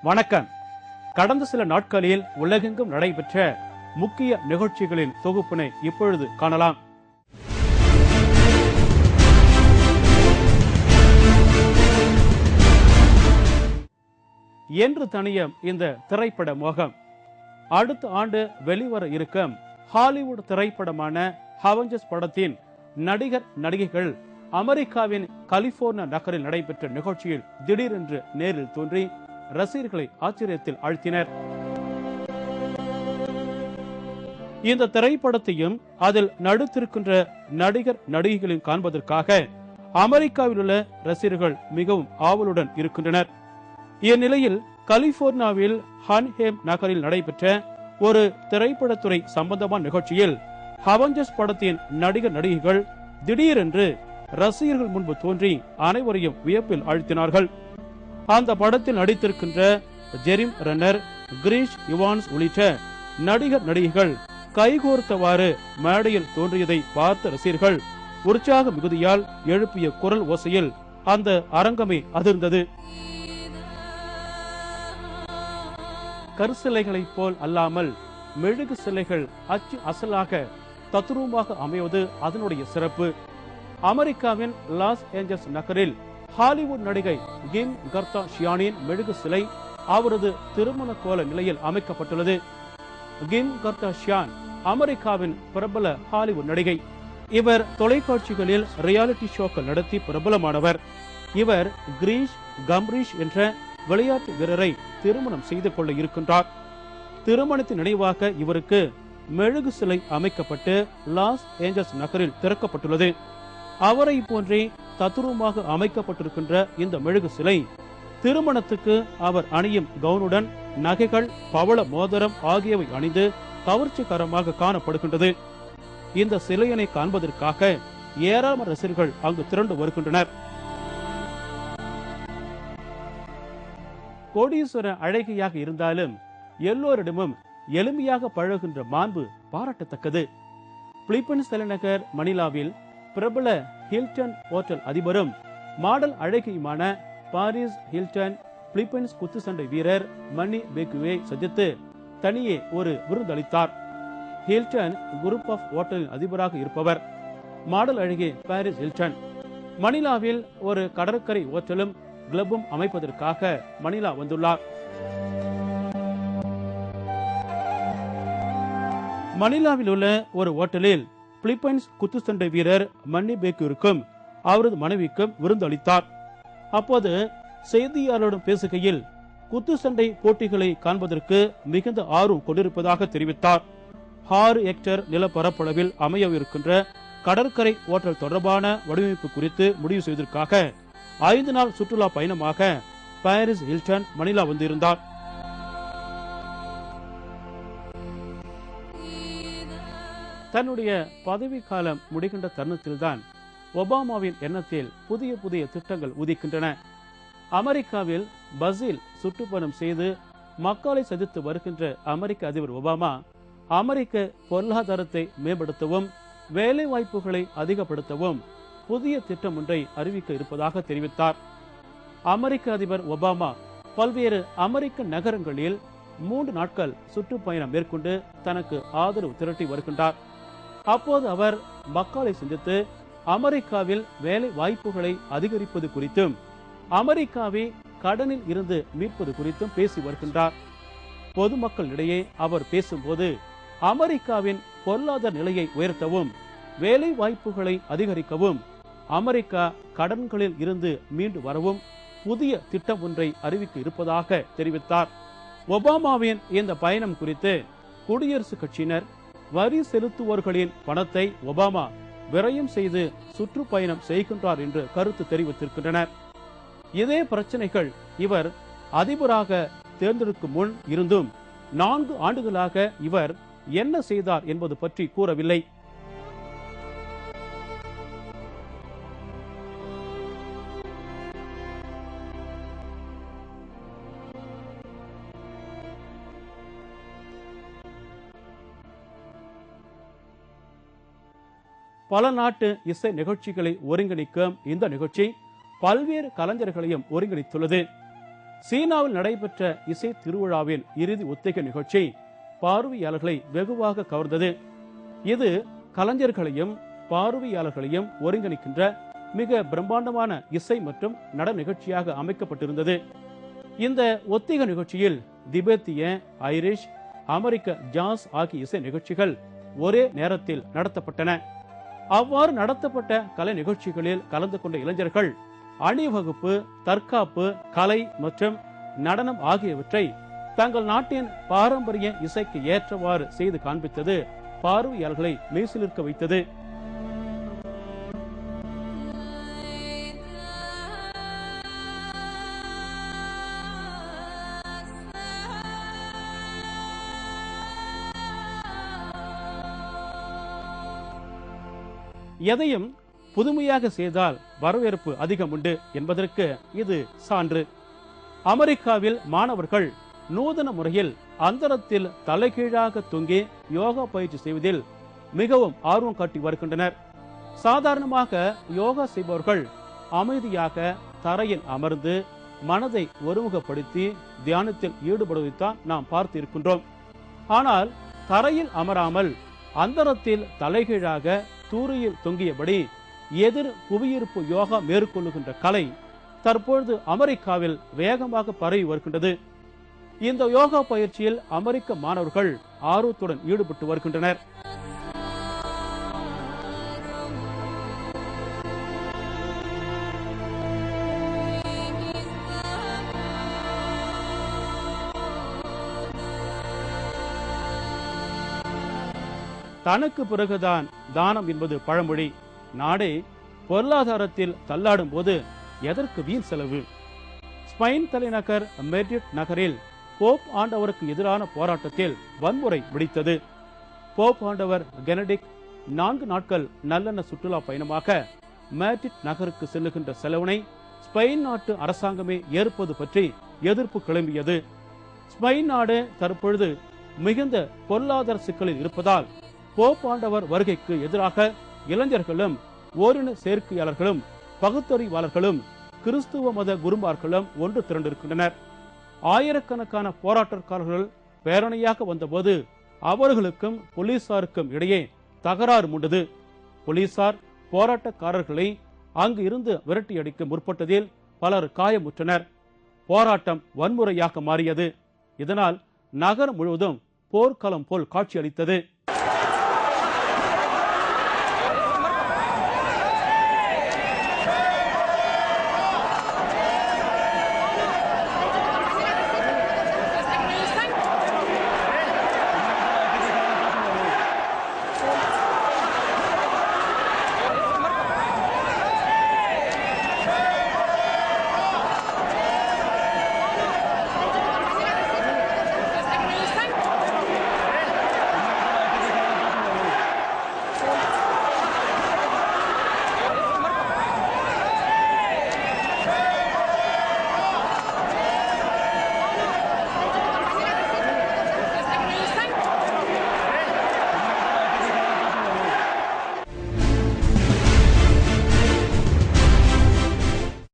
வணக்கம். கடந்த சில நாட்களில் உலகெங்கும் நடைபெற்ற முக்கிய நிகழ்ச்சிகளின் தொகுப்பினை இப்பொழுது காணலாம். என்று தனியம் இந்த திரைப்பட மோகம் அடுத்த ஆண்டு வெளிவர இருக்கும் ஹாலிவுட் திரைப்படமான அவெஞ்சர்ஸ் படத்தின் நடிகர் நடிகைகள் அமெரிக்காவின் கலிபோர்னியா நகரில் நடைபெற்ற நிகழ்ச்சியில் திடீரென்று நேரில் தோன்றி ரசிகர்களை ஆச்சரியத்தில் ஆழ்த்தினர். இந்த திரைப்படத்தையும் அதில் நடித்திருக்கின்ற நடிகர் நடிகைகளையும் காண்பதற்காக அமெரிக்காவில் உள்ள ரசிகர்கள் மிகவும் ஆவலுடன் இருக்கின்றனர். இந்நிலையில் கலிபோர்னியாவில் ஹன்ஹேம் நகரில் நடைபெற்ற ஒரு திரைப்படத்துறை சம்பந்தமான நிகழ்ச்சியில் அவெஞ்சர்ஸ் படத்தின் நடிகர் நடிகைகள் திடீரென்று ரசிகர்கள் முன்பு தோன்றி அனைவரையும் வியப்பில் ஆழ்த்தினார்கள். அந்த படத்தில் நடித்திருக்கின்ற ஜெரிம் ரென்னர், கிரீஷ் இவான்ஸ் உள்ளிட்ட நடிகர் நடிகைகள் கைகோர்த்தவாறு மேடையில் தோன்றியதை பார்த்த ரசிகர்கள் உற்சாக மிகுதியால் எழுப்பிய குரல் ஓசையில் அந்த அரங்கமே அதிர்ந்தது. கற்சிலைகளைப் போல் அல்லாமல் மெழுகு சிலைகள் அச்சு அசலாக தத்ரூபமாக அமைவது அதனுடைய சிறப்பு. அமெரிக்காவின் லாஸ் ஏஞ்சல்ஸ் நகரில் ஹாலிவுட் நடிகை கிம் கர்தாஷியானின் மெழுகு சிலை அவரது திருமண கோல நிலையில் அமைக்கப்பட்டுள்ளது. கிம் கர்தாஷியான் அமெரிக்காவின் பிரபல ஹாலிவுட் நடிகை. இவர் தொலைக்காட்சிகளில் ரியாலிட்டி ஷோக்கள் நடத்தி பிரபலமானவர். இவர் கிரீஷ் கம்ரீஷ் என்ற விளையாட்டு வீரரை திருமணம் செய்து கொள்ள இருக்கின்றார். திருமணத்தின் நினைவாக இவருக்கு மெழுகு சிலை அமைக்கப்பட்டு லாஸ் ஏஞ்சல்ஸ் நகரில் திறக்கப்பட்டுள்ளது. அவரை போன்றே தத்ரூபமாக அமைக்கப்பட்டிருக்கின்ற இந்த மெழுகு சிலை திருமணத்துக்கு அவர் அணியும் கவுனுடன் நகைகள், பவள மோதிரம் ஆகியவை அணிந்து கவர்ச்சிகரமாக காணப்படுகின்றது. இந்த சிலையினை காண்பதற்காக ஏராளமான ரசிகர்கள் அங்கு திரண்டு வருகின்றனர். கோடீஸ்வர அழகியாக இருந்தாலும் எல்லோரிடமும் எளிமையாக பழகுகின்ற மாண்பு பாராட்டத்தக்கது. பிலிப்பைன்ஸ் தலைநகர் மணிலாவில் பிரபல ஹில்டன் ஹோட்டல் அதிபரும் மாடல் அழகியுமான பாரிஸ் ஹில்டன் பிலிப்பைன்ஸ் குத்துச்சண்டை வீரர் மன்னி பேக்குவை சந்தித்து தனியே ஒரு விருந்தளித்தார். ஹில்டன் குரூப் ஆஃப் ஹோட்டலின் அதிபராக இருப்பவர் மாடல் அழகி பாரிஸ் ஹில்டன். மணிலாவில் ஒரு கடற்கரை ஹோட்டலும் கிளப்பும் அமைப்பதற்காக மணிலா வந்துள்ளார். மணிலாவில் உள்ள ஒரு ஹோட்டலில் பிலிப்பைன்ஸ் குத்துச்சண்டை வீரர் மன்னி பேக்குவிற்கும் அவரது மனைவிக்கும் விருந்தளித்தார். அப்போது செய்தியாளருடன் பேசுகையில் குத்துச்சண்டை போட்டிகளை காண்பதற்கு மிகுந்த ஆர்வம் கொண்டிருப்பதாக தெரிவித்தார். 6 ஹெக்டேர் நிலப்பரப்பளவில் அமையவிருக்கின்ற கடற்கரை ஹோட்டல் தொடர்பான வடிவமைப்பு குறித்து முடிவு செய்வதற்காக 5 நாள் சுற்றுலா பயணமாக பாரிஸ் ஹில்டன் மணிலா வந்திருந்தார். தன்னுடைய பதவி காலம் முடிகின்ற தருணத்தில்தான் ஒபாமாவின் எண்ணத்தில் புதிய புதிய திட்டங்கள் உதிக்கின்றன. அமெரிக்காவில் பஸ்ஸில் சுற்றுப்பயணம் செய்து மக்களை சந்தித்து வருகின்ற அமெரிக்க அதிபர் ஒபாமா அமெரிக்க பொருளாதாரத்தை மேம்படுத்தவும் வேலை வாய்ப்புகளை அதிகப்படுத்தவும் புதிய திட்டம் ஒன்றை அறிவிக்க இருப்பதாக தெரிவித்தார். அமெரிக்க அதிபர் ஒபாமா பல்வேறு அமெரிக்க நகரங்களில் 3 நாட்கள் சுற்றுப்பயணம் மேற்கொண்டு தனக்கு ஆதரவு திரட்டி வருகின்றார். அப்போது அவர் மக்களை சந்தித்து அமெரிக்காவில் வேலை வாய்ப்புகளை அதிகரிப்பது குறித்தும் அமெரிக்காவை கடனில் இருந்து மீட்பது குறித்தும் பேசி வருகின்றார். பொதுமக்களிடையே அவர் பேசும்போது அமெரிக்காவின் பொருளாதார நிலையை உயர்த்தவும் வேலை வாய்ப்புகளை அதிகரிக்கவும் அமெரிக்கா கடன்களில் இருந்து மீண்டு வரவும் புதிய திட்டம் ஒன்றை அறிவிக்க இருப்பதாக தெரிவித்தார். ஒபாமாவின் இந்த பயணம் குறித்து குடியரசுக் கட்சியினர் வரி செலுத்துவோர்களின் பணத்தை ஒபாமா விரயம் செய்து சுற்றுப்பயணம் செய்கின்றார் என்று கருத்து தெரிவித்திருக்கின்றனர். இதே பிரச்சனைகள் இவர் அதிபராக தேர்ந்தெடுக்கும் முன் இருந்தும் 4 ஆண்டுகளாக இவர் என்ன செய்தார் என்பது பற்றி கூறவில்லை. பல நாட்டு இசை நிகழ்ச்சிகளை ஒருங்கிணைக்கும் இந்த நிகழ்ச்சி பல்வேறு கலைஞர்களையும் ஒருங்கிணைத்துள்ளது. சீனாவில் நடைபெற்ற இசை திருவிழாவின் இறுதி ஒத்திகை நிகழ்ச்சி பார்வையாளர்களை வெகுவாக கவர்ந்தது. இது கலைஞர்களையும் பார்வையாளர்களையும் ஒருங்கிணைக்கின்ற மிக பிரம்மாண்டமான இசை மற்றும் நடன நிகழ்ச்சியாக அமைக்கப்பட்டிருந்தது. இந்த ஒத்திகை நிகழ்ச்சியில் திபெத்திய, ஐரிஷ், அமெரிக்க ஜாஸ் ஆகிய இசை நிகழ்ச்சிகள் ஒரே நேரத்தில் நடத்தப்பட்டன. அவ்வாறு நடத்தப்பட்ட கலை நிகழ்ச்சிகளில் கலந்து கொண்ட இளைஞர்கள் அணிவகுப்பு, தற்காப்பு, கலை மற்றும் நடனம் ஆகியவற்றை தங்கள் நாட்டின் பாரம்பரிய இசைக்கு ஏற்றவாறு செய்து காண்பித்தது பார்வையாளர்களை மெய்சிலிர்க்க வைத்தது. எதையும் புதுமையாக செய்தால் வரவேற்பு அதிகம் உண்டு என்பதற்கு இது சான்று. அமெரிக்காவில் மாணவர்கள் நூதன முறையில் அந்தரத்தில் தலைகீழாக தொங்கி யோகா பயிற்சி செய்வதில் மிகவும் ஆர்வம் காட்டி வருகின்றனர். சாதாரணமாக யோகா செய்பவர்கள் அமைதியாக தரையில் அமர்ந்து மனதை ஒருமுகப்படுத்தி தியானத்தில் ஈடுபடுவதைத்தான் நாம் பார்த்து இருக்கின்றோம். ஆனால் தரையில் அமராமல் அந்தரத்தில் தலைகீழாக தூரியில் தொங்கியபடி எதிர் புவியீர்ப்பு யோகா மேற்கொள்ளுகின்ற கலை தற்பொழுது அமெரிக்காவில் வேகமாக பரவி வருகின்றது. இந்த யோகா பயிற்சியில் அமெரிக்க மாணவர்கள் ஆர்வத்துடன் ஈடுபட்டு வருகின்றனர். தனக்கு பிறகுதான் தானம் என்பது பழமொழி. நாடே பொருளாதாரத்தில் தள்ளாடும் போது எதற்கு வீண் செலவு? ஸ்பெயின் தலைநகர் மேட்ரிட் நகரில் போப் ஆண்டவருக்கு எதிரான போராட்டத்தில் வன்முறை வெடித்தது. போப் ஆண்டவர் பெனடிக்ட் 4 நாட்கள் நல்லெண்ண சுற்றுலா பயணமாக மேட்ரிட் நகருக்கு செல்லுகின்ற செலவினை ஸ்பெயின் நாட்டு அரசாங்கமே ஏற்பது பற்றி எதிர்ப்பு கிளம்பியது. ஸ்பெயின் நாடு தற்பொழுது மிகுந்த பொருளாதார சிக்கலில் இருப்பதால் போப் ஆண்டவர் வருகைக்கு எதிராக இளைஞர்களும் ஓரின சேர்க்கையாளர்களும் பகுத்தறிவாளர்களும் கிறிஸ்துவ மத குருமார்களும் ஒன்று திரண்டிருக்கின்றனர். ஆயிரக்கணக்கான போராட்டக்காரர்கள் பேரணியாக வந்தபோது அவர்களுக்கும் போலீசாருக்கும் இடையே தகராறு மூண்டது. போலீசார் போராட்டக்காரர்களை அங்கு இருந்து விரட்டியடிக்க முற்பட்டதில் பலர் காயமுற்றனர். போராட்டம் வன்முறையாக மாறியது. இதனால் நகரம் முழுவதும் போர்க்களம் போல் காட்சியளித்தது.